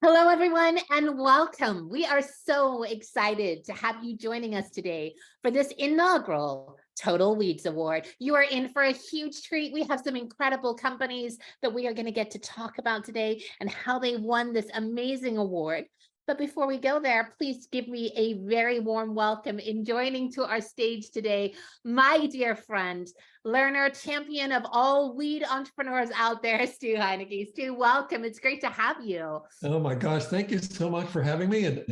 Hello, everyone, and welcome. We are so excited to have you joining us today for this inaugural Total Weeds Award. You are in for a huge treat. We have some incredible companies that we are going to get to talk about today and how they won this amazing award. But before we go there, please give me a very warm welcome in joining to our stage today, my dear friend, learner, champion of all weed entrepreneurs out there, Stu Heinecke. Stu, welcome. It's great to have you. Oh my gosh, thank you so much for having me.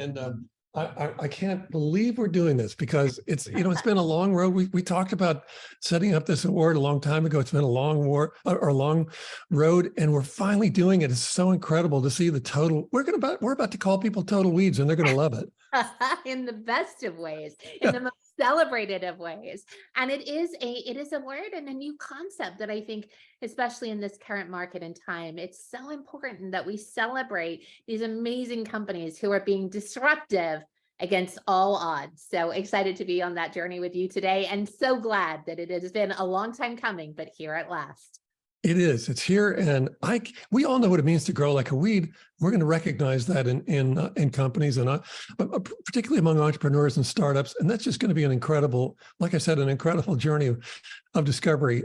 I can't believe we're doing this because it's been a long road. We talked about setting up this award a long time ago. It's been a long long road, and we're finally doing it. It's so incredible to see the total. We're about to call people total weeds, and they're going to love it. In the best of ways, in the most celebrated of ways. And it is a word and a new concept that I think, especially in this current market and time, it's so important that we celebrate these amazing companies who are being disruptive against all odds. So excited to be on that journey with you today, and so glad that it has been a long time coming, but here at last. It is. It's here, and we all know what it means to grow like a weed. We're going to recognize that in companies, and particularly among entrepreneurs and startups. And that's just going to be an incredible, like I said, an incredible journey of discovery.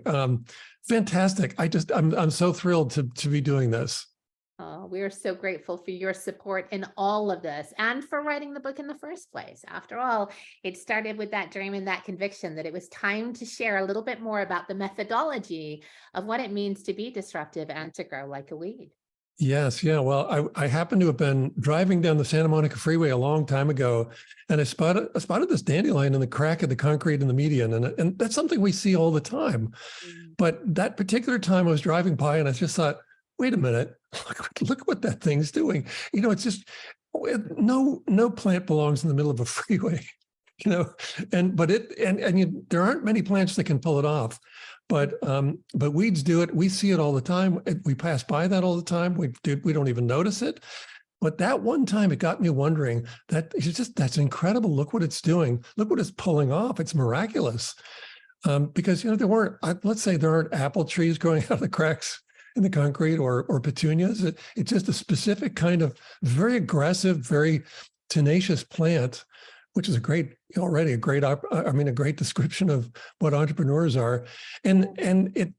Fantastic! I'm so thrilled to be doing this. Oh, we are so grateful for your support in all of this and for writing the book in the first place. After all, it started with that dream and that conviction that it was time to share a little bit more about the methodology of what it means to be disruptive and to grow like a weed. Yes. Yeah. Well, I happen to have been driving down the Santa Monica Freeway a long time ago, and I spotted this dandelion in the crack of the concrete in the median. And that's something we see all the time. But that particular time I was driving by and I just thought, wait a minute, look what that thing's doing. It's just no plant belongs in the middle of a freeway, there aren't many plants that can pull it off, but weeds do it. We see it all the time. We pass by that all the time. We don't even notice it. But that one time it got me wondering that's incredible. Look what it's doing. Look what it's pulling off. It's miraculous. Because let's say there aren't apple trees growing out of the cracks in the concrete or petunias. It's just a specific kind of very aggressive, very tenacious plant, which is already a great description of what entrepreneurs are. And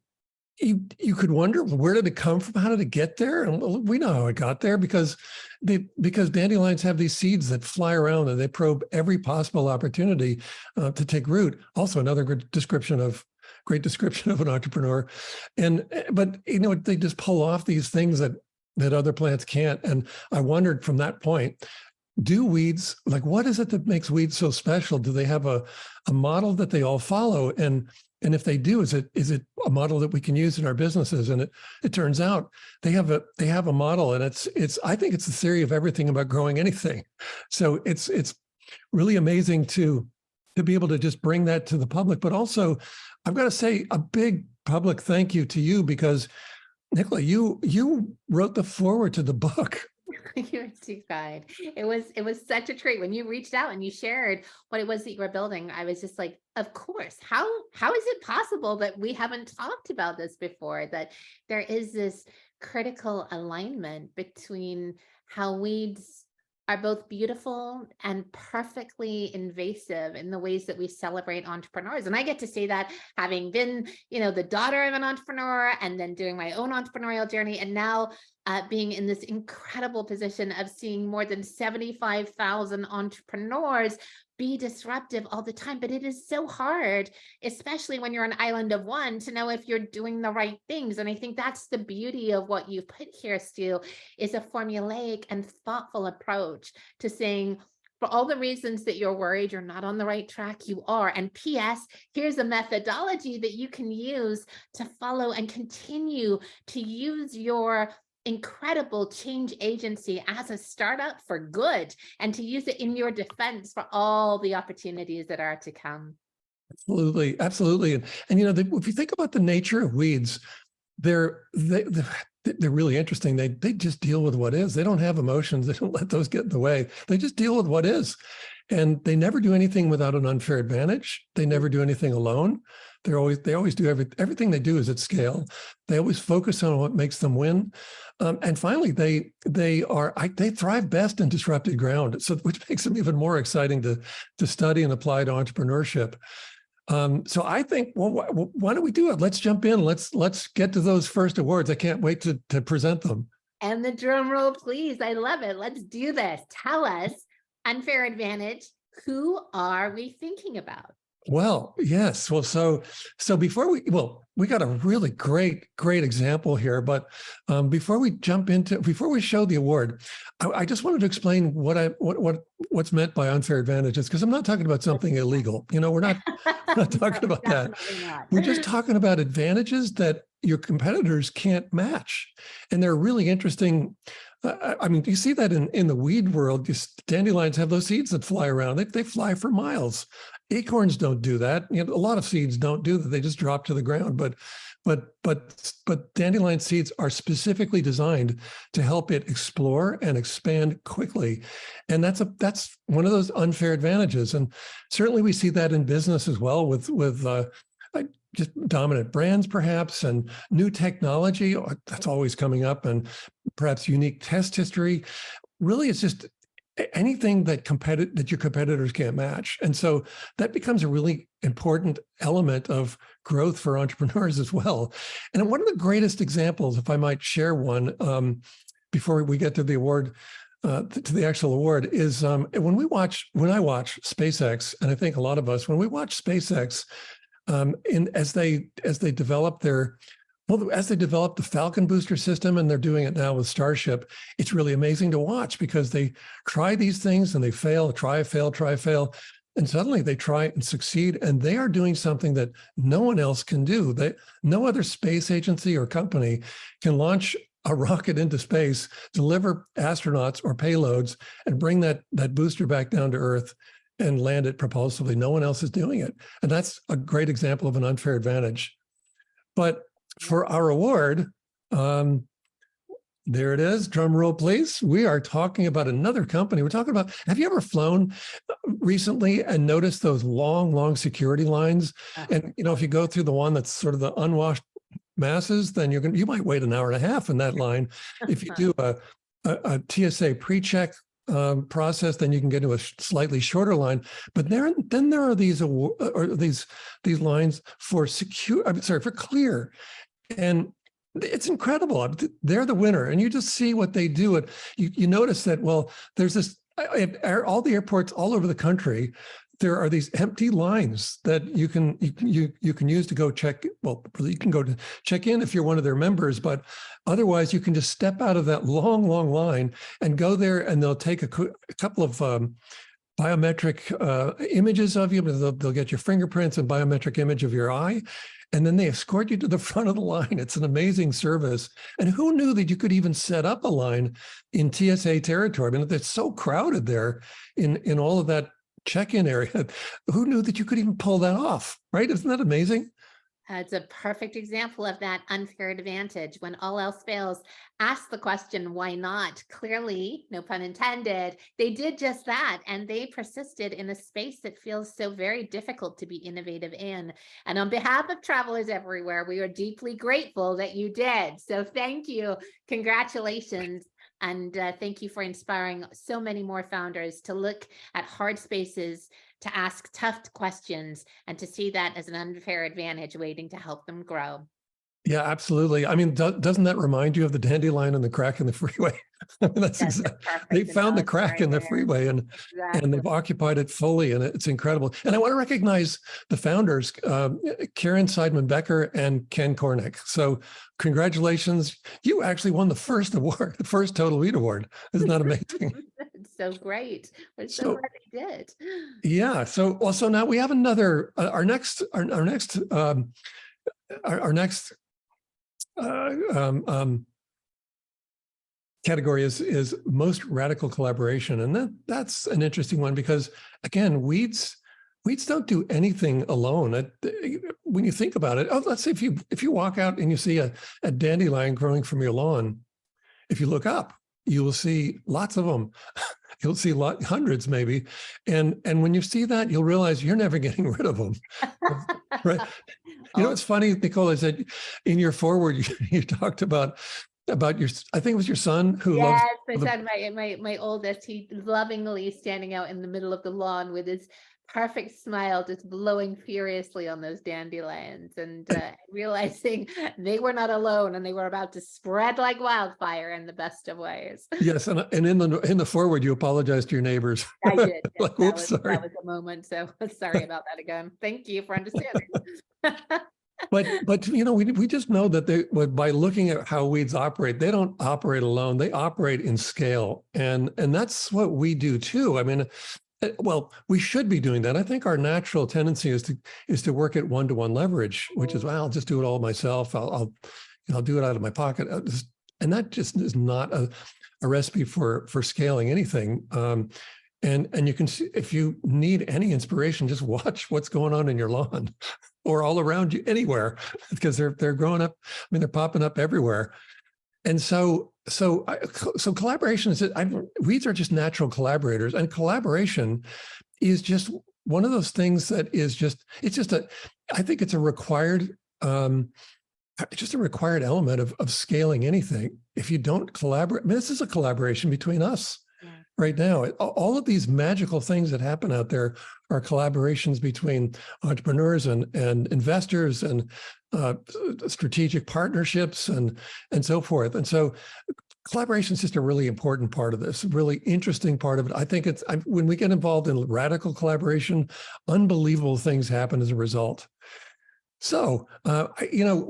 you could wonder, where did it come from? How did it get there? And we know how it got there because dandelions have these seeds that fly around and they probe every possible opportunity to take root. Also, another great description of an entrepreneur. But they just pull off these things that other plants can't. And I wondered from that point, do weeds, what is it that makes weeds so special? Do they have a model that they all follow? And if they do, is it a model that we can use in our businesses? And it turns out they have a model, and I think it's the theory of everything about growing anything. So it's really amazing to be able to just bring that to the public. But also, I've got to say a big public thank you to you, because Nicola, you wrote the foreword to the book. You're too kind. It was such a treat when you reached out and you shared what it was that you were building. I was just like, of course. How is it possible that we haven't talked about this before? That there is this critical alignment between how weeds are both beautiful and perfectly invasive in the ways that we celebrate entrepreneurs. And I get to say that having been, the daughter of an entrepreneur and then doing my own entrepreneurial journey, and now being in this incredible position of seeing more than 75,000 entrepreneurs be disruptive all the time. But it is so hard, especially when you're an island of one, to know if you're doing the right things. And I think that's the beauty of what you've put here, Stu, is a formulaic and thoughtful approach to saying, for all the reasons that you're worried you're not on the right track, you are. And P.S., here's a methodology that you can use to follow and continue to use your incredible change agency as a startup for good, and to use it in your defense for all the opportunities that are to come. Absolutely. And if you think about the nature of weeds, they're really interesting. They just deal with what is. They don't have emotions. They don't let those get in the way. They just deal with what is. And they never do anything without an unfair advantage. They never do anything alone. They always do everything they do is at scale. They always focus on what makes them win. And finally, they thrive best in disrupted ground. So which makes them even more exciting to study and apply to entrepreneurship. So I think, well, why don't we do it? Let's jump in. Let's get to those first awards. I can't wait to present them. And the drum roll, please. I love it. Let's do this. Tell us, unfair advantage, who are we thinking about? Well, yes. Well, so before we got a really great example here, but before we show the award, I just wanted to explain what's meant by unfair advantages, because I'm not talking about something illegal. We're not talking about that. Not. We're just talking about advantages that your competitors can't match, and they're really interesting. I mean, you see that in the weed world. Dandelions have those seeds that fly around. They fly for miles. Acorns don't do that. A lot of seeds don't do that. They just drop to the ground. But dandelion seeds are specifically designed to help it explore and expand quickly, and that's one of those unfair advantages. And certainly we see that in business as well with just dominant brands, perhaps, and new technology that's always coming up, and perhaps unique test history. Really, it's just anything that your competitors can't match. And so that becomes a really important element of growth for entrepreneurs as well. And one of the greatest examples, if I might share one, before we get to the award, to the actual award, is when I watch SpaceX, and I think a lot of us, when we watch SpaceX, as they develop the Falcon booster system, and they're doing it now with Starship, it's really amazing to watch, because they try these things and they fail, try, fail, and suddenly they try and succeed, and they are doing something that no one else can do. No other space agency or company can launch a rocket into space, deliver astronauts or payloads, and bring that booster back down to Earth and land it propulsively. No one else is doing it. And that's a great example of an unfair advantage. But for our award, there it is, drum roll, please. We are talking about another company. We're talking about, have you ever flown recently and noticed those long security lines? And, if you go through the one that's sort of the unwashed masses, then you might wait an hour and a half in that line. If you do a TSA pre-check process, then you can get to a slightly shorter line. But then there are these lines for for clear, and it's incredible. They're the winner, and you just see what they do. And you notice that, well, there's this at all the airports all over the country. There are these empty lines that you can use to go check. Well, you can go to check in if you're one of their members, but otherwise you can just step out of that long line and go there, and they'll take a couple of biometric images of you. They'll get your fingerprints and biometric image of your eye, and then they escort you to the front of the line. It's an amazing service. And who knew that you could even set up a line in TSA territory? I mean, it's so crowded there in all of that check-in area. Who knew that you could even pull that off, right? Isn't that amazing? It's a perfect example of that unfair advantage. When all else fails, ask the question, why not? Clearly, no pun intended, they did just that, and they persisted in a space that feels so very difficult to be innovative in. And on behalf of travelers everywhere, we are deeply grateful that you did. So thank you. Congratulations. And thank you for inspiring so many more founders to look at hard spaces, to ask tough questions, and to see that as an unfair advantage waiting to help them grow. Yeah, absolutely. I mean, doesn't that remind you of the dandelion and the crack in the freeway? I mean, that's exactly. They found the crack in the freeway, and they've occupied it fully, and it's incredible. And I want to recognize the founders, Karen Seidman Becker and Ken Cornick. So congratulations. You actually won the first award, the first Total Weed Award. Isn't that amazing? It's so great. We're so glad they did. Yeah. So now we have another, our next category is most radical collaboration, and that's an interesting one, because again, weeds don't do anything alone. When you think about it, let's say if you walk out and you see a dandelion growing from your lawn, if you look up, you will see lots of them you'll see hundreds maybe. And when you see that, you'll realize you're never getting rid of them. Right. You know, Oh, it's funny, Nicola, is that in your foreword, you talked about your, I think it was your son who loves yes, my son, my oldest, he lovingly standing out in the middle of the lawn with his perfect smile, just blowing furiously on those dandelions, and realizing they were not alone, and they were about to spread like wildfire in the best of ways. Yes, and in the forward, you apologize to your neighbors. I did. Yes, Like, oops, sorry. that was a moment. So sorry about that again. Thank you for understanding. But you know, we just know that by looking at how weeds operate, they don't operate alone. They operate in scale, and that's what we do too. I mean, well, we should be doing that. I think our natural tendency is to work at one-to-one leverage, which is, well, I'll just do it all myself. I'll do it out of my pocket, and that just is not a recipe for scaling anything. And you can see, if you need any inspiration, just watch what's going on in your lawn or all around you anywhere, because they're growing up. I mean, they're popping up everywhere. And so collaboration is, weeds are just natural collaborators, and collaboration is just one of those things that is just, I think it's a required, just a required element of scaling anything. If you don't collaborate, I mean, this is a collaboration between us. Yeah. Right now, all of these magical things that happen out there are collaborations between entrepreneurs and investors and strategic partnerships and so forth. And so collaboration is just a really important part of this, a really interesting part of it. I think when we get involved in radical collaboration, unbelievable things happen as a result. So, you know,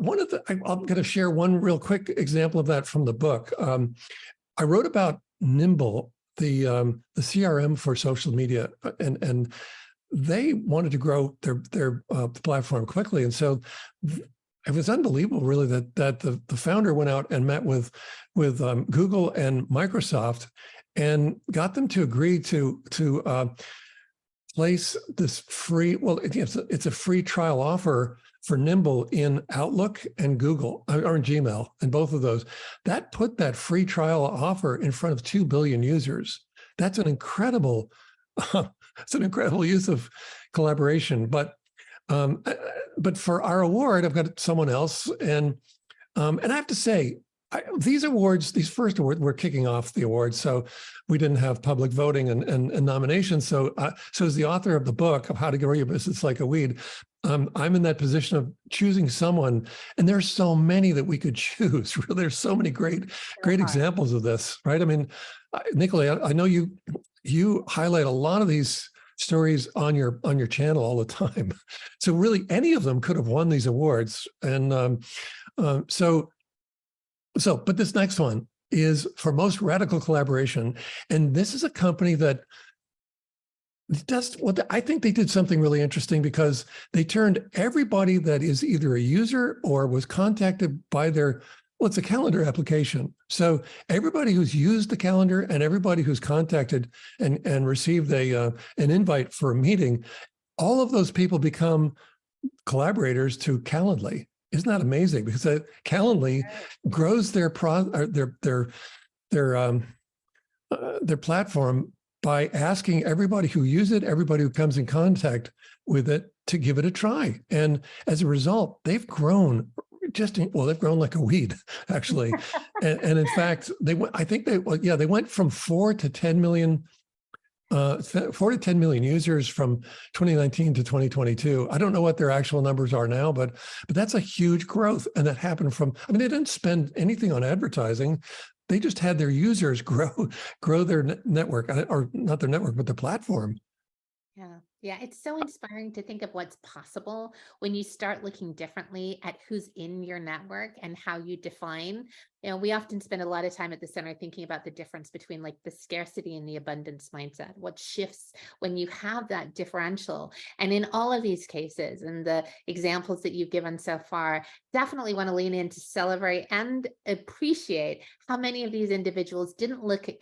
I'm going to share one real quick example of that from the book. I wrote about Nimble, the CRM for social media, and they wanted to grow their platform quickly, and so it was unbelievable, really, that the founder went out and met with Google and Microsoft and got them to agree to place this free, well, it's a free trial offer for Nimble in Outlook and Google, or in Gmail, and both of those. That put that free trial offer in front of 2 billion users. That's an incredible, it's an incredible use of collaboration. But for our award, I've got someone else, and I have to say, these first awards, we're kicking off the awards, so we didn't have public voting and nominations. So as the author of the book of How to Grow Your Business Like a Weed, I'm in that position of choosing someone, and there's so many that we could choose. There's so many great examples of this, right? I mean, Nicola, I know you highlight a lot of these stories on your channel all the time. So really, any of them could have won these awards, and but this next one is for most radical collaboration, and this is a company that I think they did something really interesting, because they turned everybody that is either a user or was contacted by it's a calendar application. So everybody who's used the calendar and everybody who's contacted and received an invite for a meeting, all of those people become collaborators to Calendly. Isn't that amazing? Because Calendly grows their platform by asking everybody who uses it, everybody who comes in contact with it, to give it a try. And as a result, they've grown they've grown like a weed, actually. and in fact, they went from 4 to 10 million users from 2019 to 2022. I don't know what their actual numbers are now, but that's a huge growth. And that happened they didn't spend anything on advertising. They just had their users grow their network, or not their network, but their platform. Yeah, it's so inspiring to think of what's possible when you start looking differently at who's in your network and how you define. You know, we often spend a lot of time at the center thinking about the difference between like the scarcity and the abundance mindset, what shifts when you have that differential. And in all of these cases and the examples that you've given so far, definitely want to lean in to celebrate and appreciate how many of these individuals didn't look at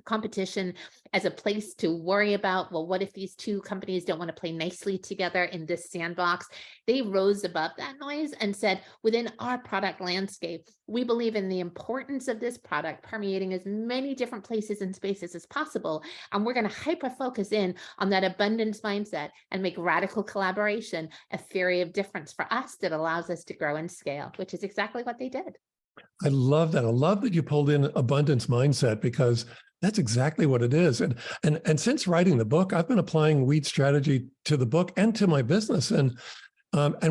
competition as a place to worry about, well, what if these two companies companies don't want to play nicely together in this sandbox. They rose above that noise and said, within our product landscape, we believe in the importance of this product permeating as many different places and spaces as possible. And we're going to hyper focus in on that abundance mindset and make radical collaboration a theory of difference for us that allows us to grow and scale, which is exactly what they did. I love that. I love that you pulled in abundance mindset, because that's exactly what it is. And since writing the book, I've been applying weed strategy to the book and to my business. And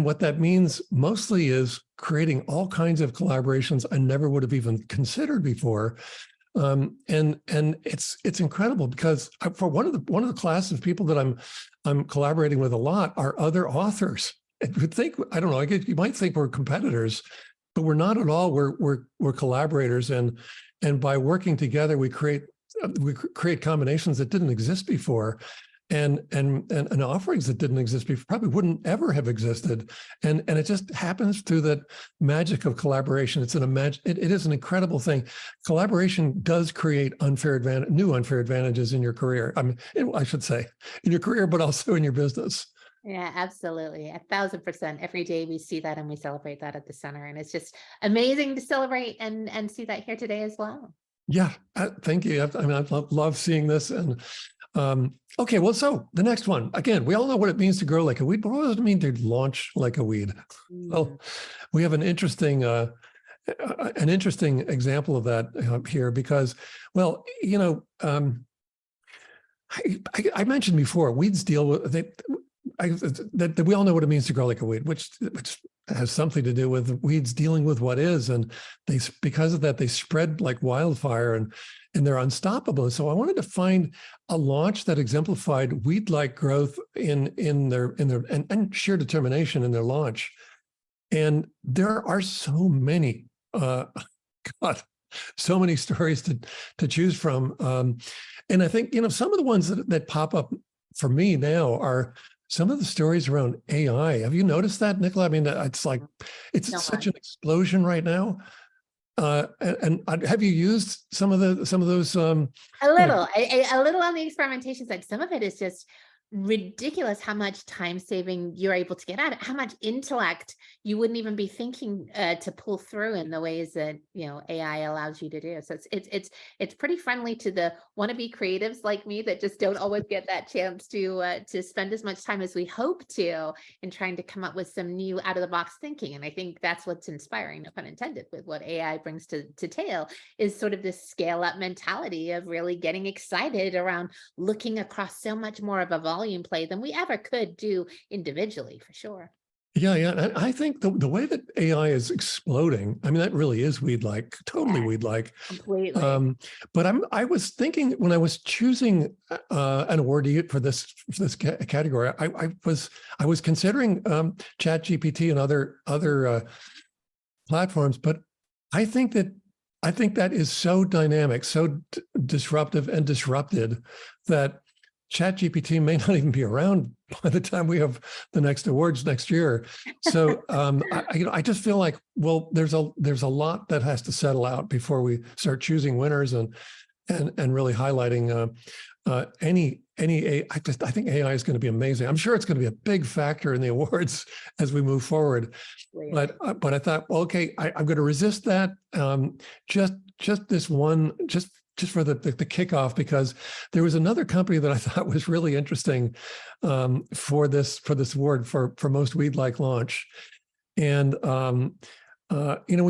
what that means mostly is creating all kinds of collaborations I never would have even considered before. And it's incredible, because for one of the classes of people that I'm collaborating with a lot are other authors. You would think, I don't know, you might think we're competitors, but we're not at all. We're collaborators, and by working together, we create combinations that didn't exist before, and offerings that didn't exist before, probably wouldn't ever have existed. And it just happens through that magic of collaboration. It is an incredible thing. Collaboration does create new unfair advantages in your career. I mean, I should say in your career, but also in your business. Yeah, absolutely. 1,000%. Every day we see that and we celebrate that at the center. And it's just amazing to celebrate and see that here today as well. Yeah, thank you. I mean, I love seeing this. And okay, well, so the next one, again, we all know what it means to grow like a weed, but what does it mean to launch like a weed? Well, we have an interesting example of that here, because, well, you know, I mentioned before, weeds deal with that we all know what it means to grow like a weed, which has something to do with weeds dealing with what is, and because of that they spread like wildfire, and they're unstoppable. And so I wanted to find a launch that exemplified weed-like growth in their and sheer determination in their launch. And there are so many, God, so many stories to choose from. And I think, you know, some of the ones that pop up for me now are some of the stories around AI. Have you noticed that, Nicola? I mean, it's like, it's such an explosion right now. And have you used some of those? A little on the experimentation side. Some of it is just ridiculous how much time saving you're able to get out of it, how much intellect you wouldn't even be thinking to pull through in the ways that, you know, AI allows you to do. So it's pretty friendly to the wannabe creatives like me that just don't always get that chance to spend as much time as we hope to in trying to come up with some new out of the box thinking. And I think that's what's inspiring, no pun intended, with what AI brings to tail, is sort of this scale up mentality of really getting excited around looking across so much more of a volume play than we ever could do individually, for sure. Yeah. And I think the way that AI is exploding, I mean, that really is weed-like, totally weed-like. Completely. But I was thinking, when I was choosing an award for this category, I was considering ChatGPT and other platforms, but I think that is so dynamic, so disruptive and disrupted, that ChatGPT may not even be around by the time we have the next awards next year. So I just feel like, well, there's a lot that has to settle out before we start choosing winners and really highlighting any. I think AI is going to be amazing. I'm sure it's going to be a big factor in the awards as we move forward. But I thought, well, okay, I'm going to resist that. Just this one, just for the kickoff, because there was another company that I thought was really interesting for this award for most weed-like launch. And you know,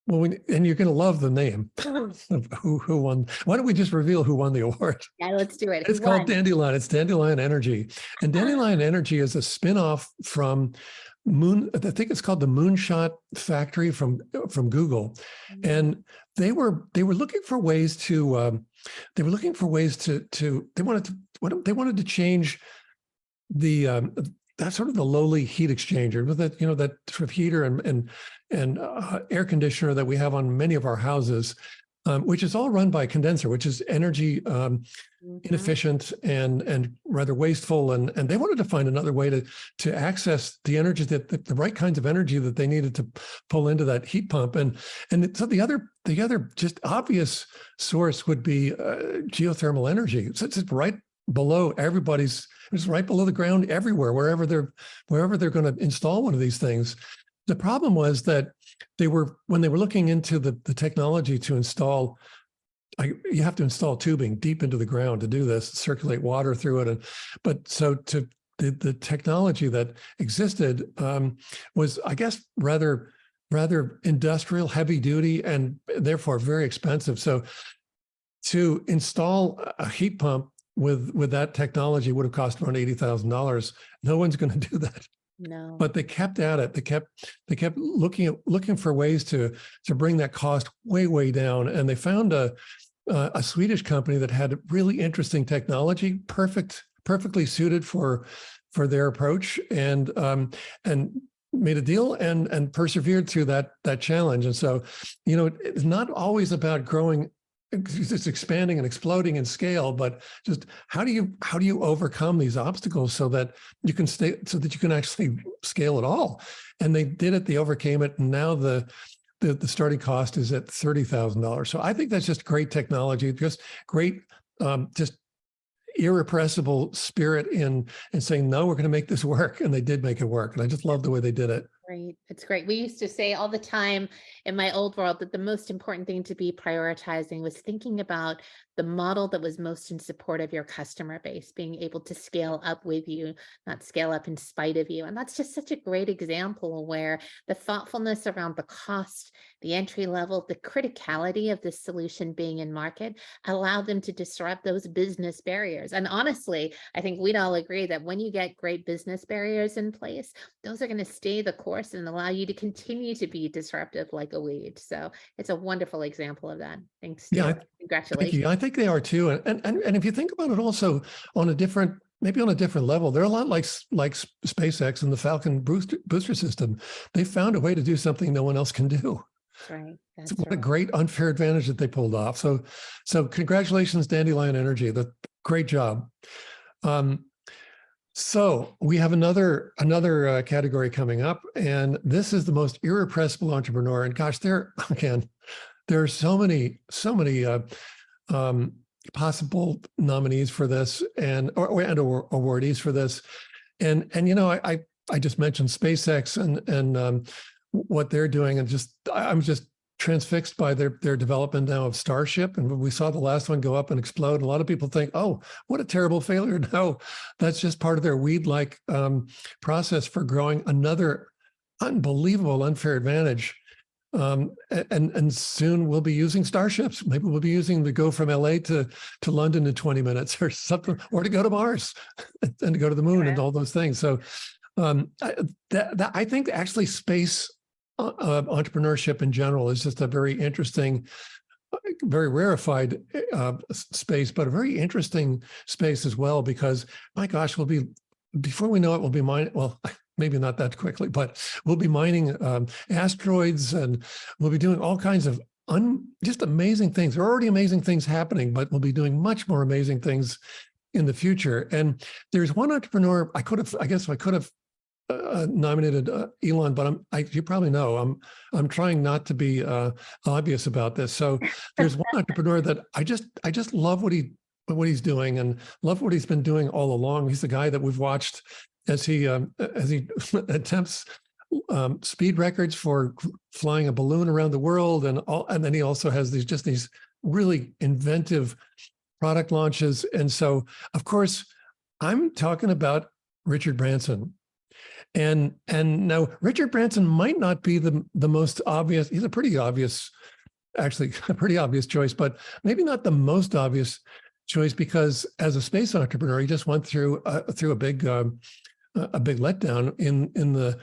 and you're going to love the name of who won. Why don't we just reveal who won the award? Yeah, let's do it. It's called Dandelion. It's Dandelion Energy, and Dandelion Energy is a spinoff from I think it's called the Moonshot Factory from Google. And they were looking for ways to they wanted to change that sort of the lowly heat exchanger with that, you know, that sort of heater and air conditioner that we have on many of our houses, which is all run by a condenser, which is energy inefficient and rather wasteful. And they wanted to find another way to access the energy, the right kinds of energy that they needed to pull into that heat pump. And so the other just obvious source would be geothermal energy. So it's right below everybody's, it's right below the ground everywhere, wherever they're going to install one of these things. The problem was that when they were looking into the technology to install, you have to install tubing deep into the ground to do this, circulate water through it. But so the technology that existed was, I guess, rather industrial, heavy duty, and therefore very expensive. So to install a heat pump with that technology would have cost around $80,000. No one's going to do that. No. But they kept at it. They kept looking for ways to bring that cost way down. And they found a Swedish company that had really interesting technology, perfectly suited for their approach, and made a deal and persevered through that challenge. And so, it's not always about growing, just expanding and exploding in scale, but just how do you overcome these obstacles so that you can actually scale it all? And they did it. They overcame it, and now the starting cost is at $30,000. So I think that's just great technology, just great, just irrepressible spirit in saying, no, we're going to make this work. And they did make it work. And I just love the way they did it. Great. It's great. We used to say all the time in my old world that the most important thing to be prioritizing was thinking about the model that was most in support of your customer base, being able to scale up with you, not scale up in spite of you. And that's just such a great example where the thoughtfulness around the cost, the entry level, the criticality of the solution being in market allowed them to disrupt those business barriers. And honestly, I think we'd all agree that when you get great business barriers in place, those are going to stay the course and allow you to continue to be disruptive like a weed. So it's a wonderful example of that. Thanks, Stu. Yeah, Congratulations. thank you. I think they are too. And if you think about it also on a different level, they're a lot like SpaceX and the Falcon booster system. They found a way to do something no one else can do. That's right. That's what a great unfair advantage that they pulled off. So congratulations, Dandelion Energy. Great job. So we have another category coming up, and this is the most irrepressible entrepreneur. And gosh, there are so many possible nominees for this, and awardees for this. And I just mentioned SpaceX and what they're doing, and I'm just transfixed by their development now of Starship. And we saw the last one go up and explode. A lot of people think, oh, what a terrible failure. No, that's just part of their weed-like process for growing another unbelievable unfair advantage. And soon we'll be using Starships. Maybe we'll be using to go from LA to London in 20 minutes or something, or to go to Mars and to go to the moon and all those things. So I think actually space entrepreneurship in general is just a very interesting, very rarefied space, but a very interesting space as well, because my gosh, before we know it, we'll be mining, well, maybe not that quickly, but we'll be mining asteroids, and we'll be doing all kinds of just amazing things. There are already amazing things happening, but we'll be doing much more amazing things in the future. And there's one entrepreneur I could have nominated Elon, but you probably know I'm trying not to be obvious about this. So there's one entrepreneur that I just love what he's doing, and love what he's been doing all along. He's the guy that we've watched as he attempts speed records for flying a balloon around the world, and then he also has these really inventive product launches. And so, of course, I'm talking about Richard Branson. And now Richard Branson might not be the most obvious. He's a pretty obvious choice, but maybe not the most obvious choice, because as a space entrepreneur, he just went through a big letdown in the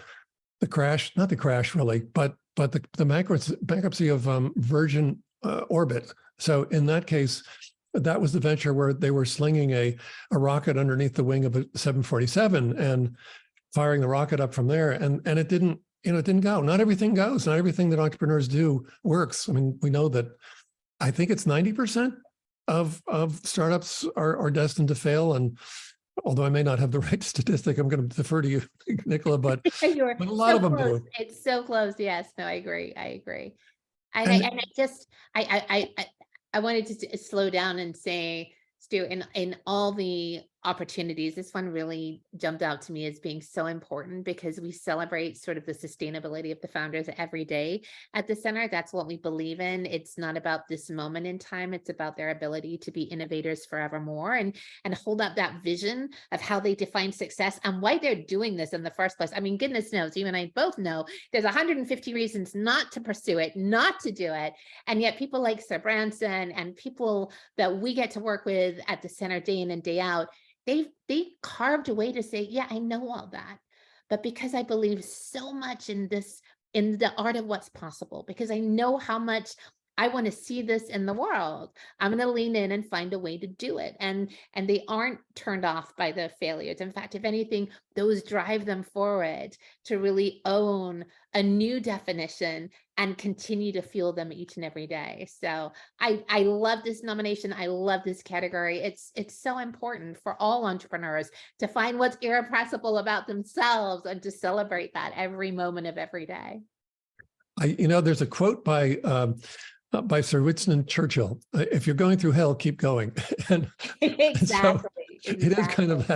crash, not the crash really, but the bankruptcy of Virgin Orbit. So in that case, that was the venture where they were slinging a rocket underneath the wing of a 747 and firing the rocket up from there, and it didn't go. Not everything goes. Not everything that entrepreneurs do works. I mean, we know that. I think it's 90% of startups are destined to fail. And although I may not have the right statistic, I'm going to defer to you, Nicola. But a lot of them do. It's so close. Yes. No, I agree. And I wanted to slow down and say, Stu, in all the opportunities, this one really jumped out to me as being so important because we celebrate sort of the sustainability of the founders every day at the center. That's what we believe in. It's not about this moment in time. It's about their ability to be innovators forevermore and hold up that vision of how they define success and why they're doing this in the first place. I mean, goodness knows, you and I both know there's 150 reasons not to pursue it, not to do it. And yet people like Sir Branson and people that we get to work with at the center day in and day out, they carved a way to say, yeah, I know all that, but because I believe so much in this, in the art of what's possible, because I know how much I want to see this in the world, I'm going to lean in and find a way to do it. And they aren't turned off by the failures. In fact, if anything, those drive them forward to really own a new definition and continue to fuel them each and every day. So I love this nomination. I love this category. It's so important for all entrepreneurs to find what's irrepressible about themselves and to celebrate that every moment of every day. There's a quote by Sir Winston Churchill: "If you're going through hell, keep going." and Exactly. It is kind of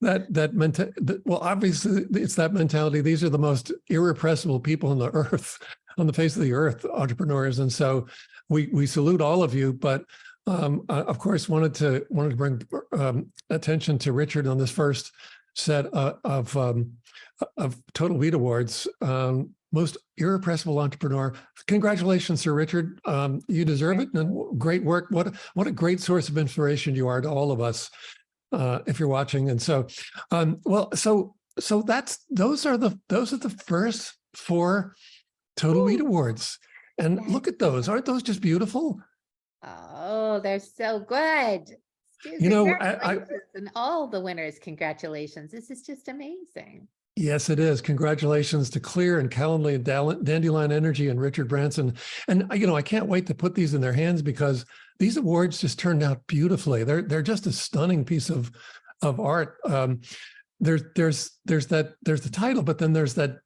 that mentality. Well, obviously, it's that mentality. These are the most irrepressible people on the earth, on the face of the earth, entrepreneurs, and so we salute all of you. But of course, wanted to bring attention to Richard on this first set of Total Weed Awards. Most irrepressible entrepreneur. Congratulations, Sir Richard. You deserve it, and great work. What a great source of inspiration you are to all of us, if you're watching. And so, so those are the first 4 Total Weed Awards, and look at those. Aren't those just beautiful? Oh, they're so good. And all the winners, congratulations. This is just amazing. Yes, it is. Congratulations to Clear and Calendly and Dandelion Energy and Richard Branson. And I can't wait to put these in their hands because these awards just turned out beautifully. They're just a stunning piece of art. There's the title, but then there's that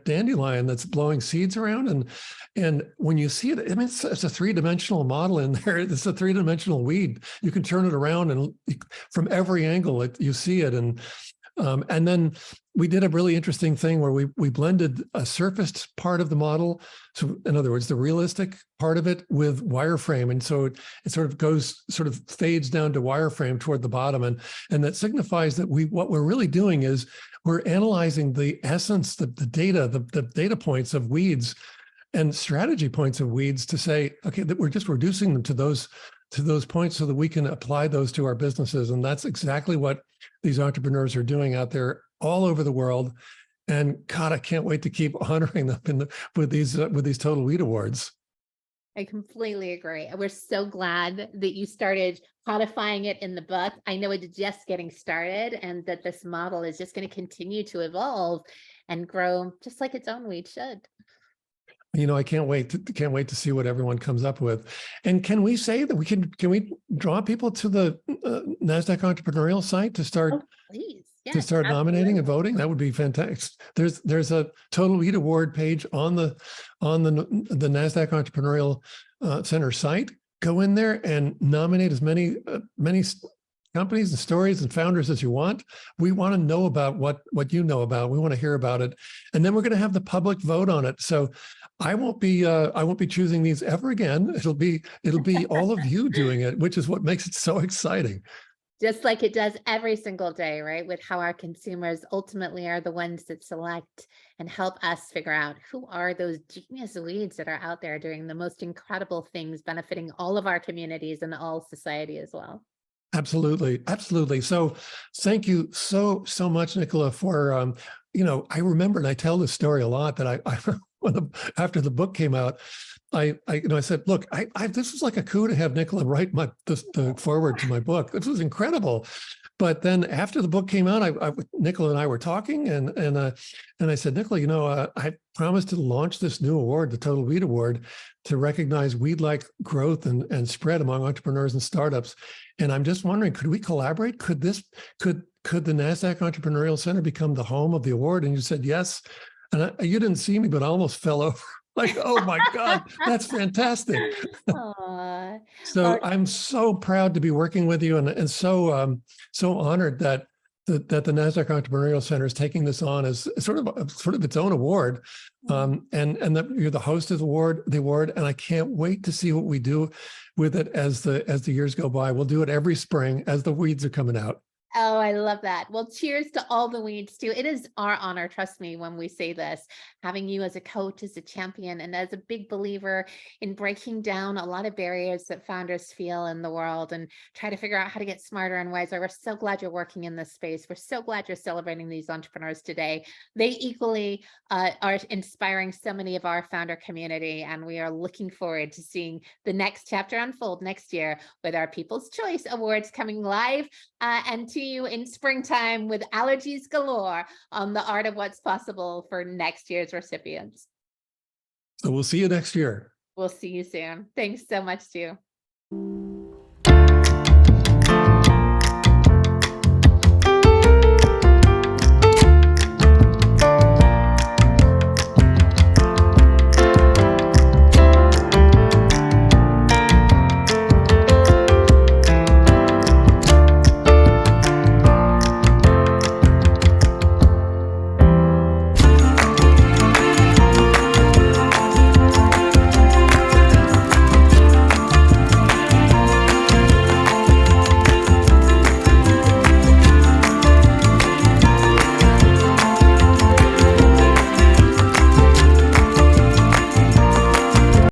dandelion that's blowing seeds around, and when you see it, I mean, it's a 3-dimensional model in there. It's a 3-dimensional weed. You can turn it around, and from every angle, you see it. And then we did a really interesting thing where we blended a surfaced part of the model. So in other words, the realistic part of it with wireframe. And so it sort of fades down to wireframe toward the bottom. And that signifies that what we're really doing is we're analyzing the essence, the data points of weeds and strategy points of weeds to say, okay, that we're just reducing them to those points so that we can apply those to our businesses. And that's exactly what these entrepreneurs are doing out there all over the world. And God, I can't wait to keep honoring them with these Total Weed Awards. I completely agree. We're so glad that you started codifying it in the book. I know it's just getting started and that this model is just going to continue to evolve and grow just like its own weed should. I can't wait to see what everyone comes up with. And can we say that can we draw people to the NASDAQ entrepreneurial site to start please. Yes, to start nominating and voting? That would be fantastic. There's a Total Weed Award page on the NASDAQ Entrepreneurial Center site. Go in there and nominate as many companies and stories and founders as you want. We want to know about what you know about. We want to hear about it, and then we're going to have the public vote on it. So I won't be choosing these ever again. It'll be all of you doing it, which is what makes it so exciting. Just like it does every single day, right? With how our consumers ultimately are the ones that select and help us figure out who are those genius weeds that are out there doing the most incredible things, benefiting all of our communities and all society as well. Absolutely. Absolutely. So thank you so much, Nicola, for, I remember, and I tell this story a lot, that after the book came out, I said, look, this was like a coup to have Nicola write the foreword to my book. This was incredible. But then after the book came out, Nicola and I were talking, and I said, Nicola, I promised to launch this new award, the Total Weed Award, to recognize weed-like growth and spread among entrepreneurs and startups. And I'm just wondering, could we collaborate? Could the NASDAQ Entrepreneurial Center become the home of the award? And you said yes. And you didn't see me, but I almost fell over Like, oh my God, that's fantastic. Aw. So Well, I'm so proud to be working with you, and so honored that that the NASDAQ Entrepreneurial Center is taking this on as sort of its own award, and that you're the host of the award, and I can't wait to see what we do with it as the years go by. We'll do it every spring as the weeds are coming out. oh, I love that. Well, cheers to all the weeds too. It is our honor, trust me, when we say this, having you as a coach, as a champion, and as a big believer in breaking down a lot of barriers that founders feel in the world and try to figure out how to get smarter and wiser. We're so glad you're working in this space. We're so glad you're celebrating these entrepreneurs today. They equally are inspiring so many of our founder community, and we are looking forward to seeing the next chapter unfold next year with our People's Choice Awards coming live and to you in springtime with allergies galore on the art of what's possible for next year's recipients. So we'll see you next year. We'll see you soon. Thanks so much, Stu.